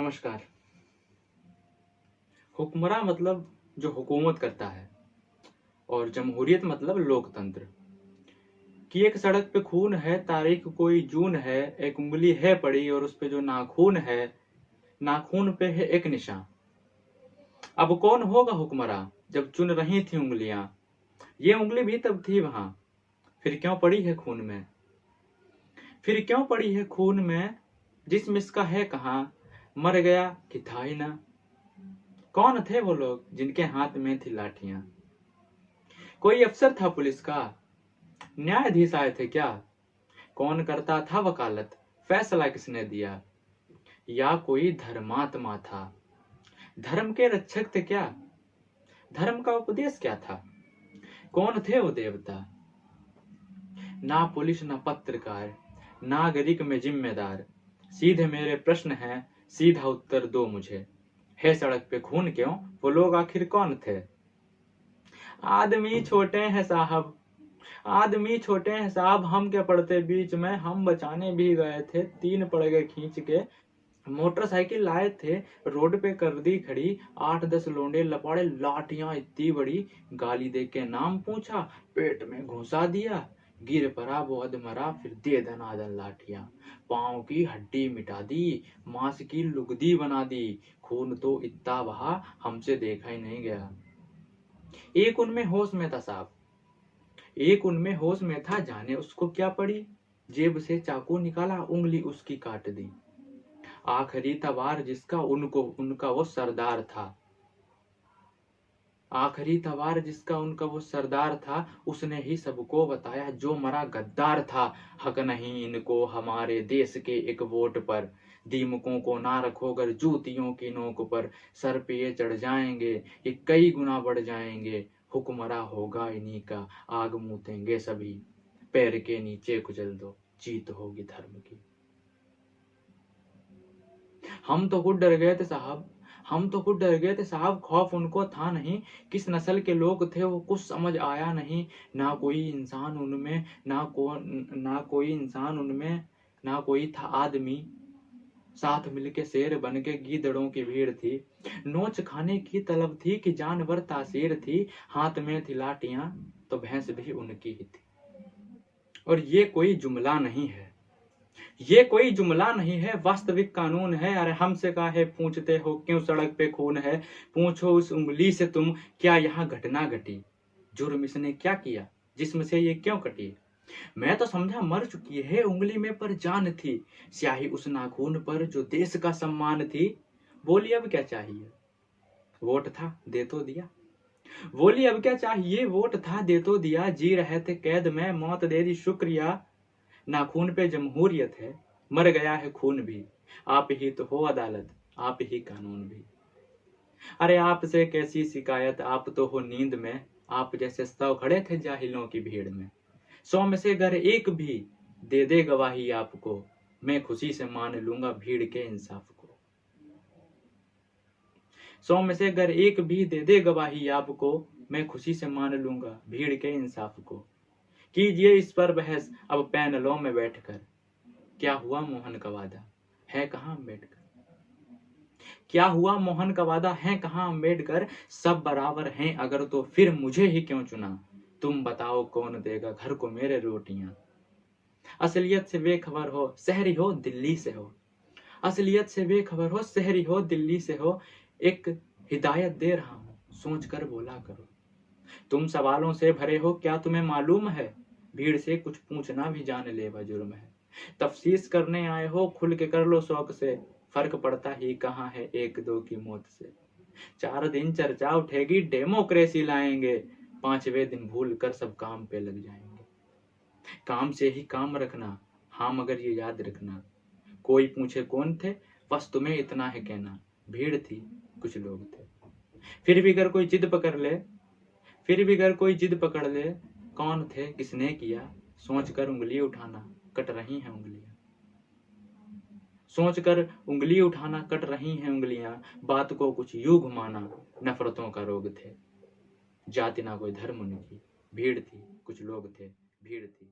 नमस्कार। हुक्मरान मतलब जो हुकूमत करता है और जमहूरियत मतलब लोकतंत्र। कि एक सड़क पे खून है, तारीख कोई जून है, एक उंगली है पड़ी और उस पे जो नाखून है, नाखून पे है एक निशान। अब कौन होगा हुक्मरान जब चुन रही थी उंगलियां, ये उंगली भी तब थी वहां, फिर क्यों पड़ी है खून में? फिर क्यों पड़ी है खून में? जिस्म इसका है कहाँ, मर गया कि था ही ना। कौन थे वो लोग जिनके हाथ में थी लाठियां? कोई अफसर था पुलिस का, न्यायाधीश आए थे क्या? कौन करता था वकालत, फैसला किसने दिया? या कोई धर्मात्मा था, धर्म के रक्षक थे क्या? धर्म का उपदेश क्या था? कौन थे वो देवता? ना पुलिस ना पत्रकार, नागरिक में जिम्मेदार। सीधे मेरे प्रश्न हैं, सीधा उत्तर दो मुझे। है सड़क पे खून क्यों? वो लोग आखिर कौन थे? आदमी छोटे हैं साहब, आदमी छोटे हैं साहब, हम क्या पड़ते बीच में, हम बचाने भी गए थे, 3 पड़ गए खींच के। मोटरसाइकिल लाए थे, रोड पे कर दी खड़ी, 8-10 लोंडे लपाड़े, लाठियां इतनी बड़ी, गाली दे के नाम पूछा, पेट में घुसा दिया, गिर पड़ा वो अधमरा, फिर दे दनादन लाठियां, पाँव की हड्डी मिटा दी, मांस की लुगदी बना दी, खून तो इतना बहा हमसे देखा ही नहीं गया। एक उनमें होश में था साहब, एक उनमें होश में था, जाने उसको क्या पड़ी, जेब से चाकू निकाला, उंगली उसकी काट दी। आखिरी तवार जिसका उनको उनका वो सरदार था, आखिरी तवार जिसका उनका वो सरदार था, उसने ही सबको बताया जो मरा गद्दार था। हक नहीं इनको हमारे देश के एक वोट पर, दीमकों को ना रखो गर जूतियों की नोक पर, सर पे ये चढ़ जाएंगे, ये कई गुना बढ़ जाएंगे, हुक्मरा होगा इन्हीं का, आग मूतेंगे सभी, पैर के नीचे कुचल दो, जीत होगी धर्म की। हम तो खुद डर गए थे साहब, हम तो खुद डर गए थे साहब, खौफ उनको था नहीं, किस नस्ल के लोग थे वो कुछ समझ आया नहीं। ना कोई इंसान उनमें, ना कोई इंसान उनमें, ना कोई था आदमी, साथ मिलके शेर बन के गीदड़ों की भीड़ थी। नोच खाने की तलब थी कि जानवर तासीर थी, हाथ में थी लाठियां तो भैंस भी उनकी ही थी। और ये कोई जुमला नहीं है, ये कोई जुमला नहीं है, वास्तविक कानून है। अरे हमसे काहे पूछते हो क्यों सड़क पे खून है? पूछो उस उंगली से तुम, क्या यहाँ घटना घटी? जुर्म इसने क्या किया, जिस्म से ये क्यों कटी? मैं तो समझा मर चुकी है, उंगली में पर जान थी, स्याही उस नाखून पर जो देश का सम्मान थी। बोली अब क्या चाहिए? वोट था दे तो दिया। बोली अब क्या चाहिए? वोट था दे तो दिया। जी रहे थे कैद में, मौत दे दी शुक्रिया। नाखून पे जमहूरियत है, मर गया है खून भी, आप ही तो हो अदालत, आप ही कानून भी। अरे आपसे कैसी शिकायत, आप तो हो नींद में, आप जैसे 100 खड़े थे जाहिलों की भीड़ में। 100 में से अगर एक भी दे दे गवाही आपको, मैं खुशी से मान लूंगा भीड़ के इंसाफ को। 100 में से अगर एक भी दे दे गवाही आपको, मैं खुशी से मान लूंगा भीड़ के इंसाफ को। कीजिए इस पर बहस अब पैनलों में बैठकर, क्या हुआ मोहन का वादा, है कहाँ अम्बेडकर? क्या हुआ मोहन का वादा, है कहाँ अम्बेडकर? सब बराबर हैं अगर तो फिर मुझे ही क्यों चुना? तुम बताओ कौन देगा घर को मेरे रोटियां? असलियत से बेखबर हो, शहरी हो दिल्ली से हो, असलियत से बेखबर हो, शहरी हो दिल्ली से हो, एक हिदायत दे रहा हूं, सोच कर बोला करो। तुम सवालों से भरे हो, क्या तुम्हें मालूम है, भीड़ से कुछ पूछना भी जानलेवा जुर्म है। तफ्तीश करने आए हो, खुल के कर लो शौक से, फर्क पड़ता ही कहाँ है एक दो की मौत से। 4 दिन चर्चा उठेगी, डेमोक्रेसी लाएंगे, 5वें दिन भूल कर सब काम पे लग जाएंगे। काम से ही काम रखना, हाँ मगर ये याद रखना, कोई पूछे कौन थे, बस तुम्हें इतना है कहना, भीड़ थी कुछ लोग थे। फिर भी अगर कोई जिद पकड़ ले, फिर भी अगर कोई जिद पकड़ ले, कौन थे किसने किया, सोच कर उंगली उठाना, कट रही हैं उंगलियां। सोच कर उंगली उठाना, कट रही हैं उंगलियां, बात को कुछ यूं घुमाना, नफरतों का रोग थे। जाति ना कोई धर्म उनकी, भीड़ थी कुछ लोग थे, भीड़ थी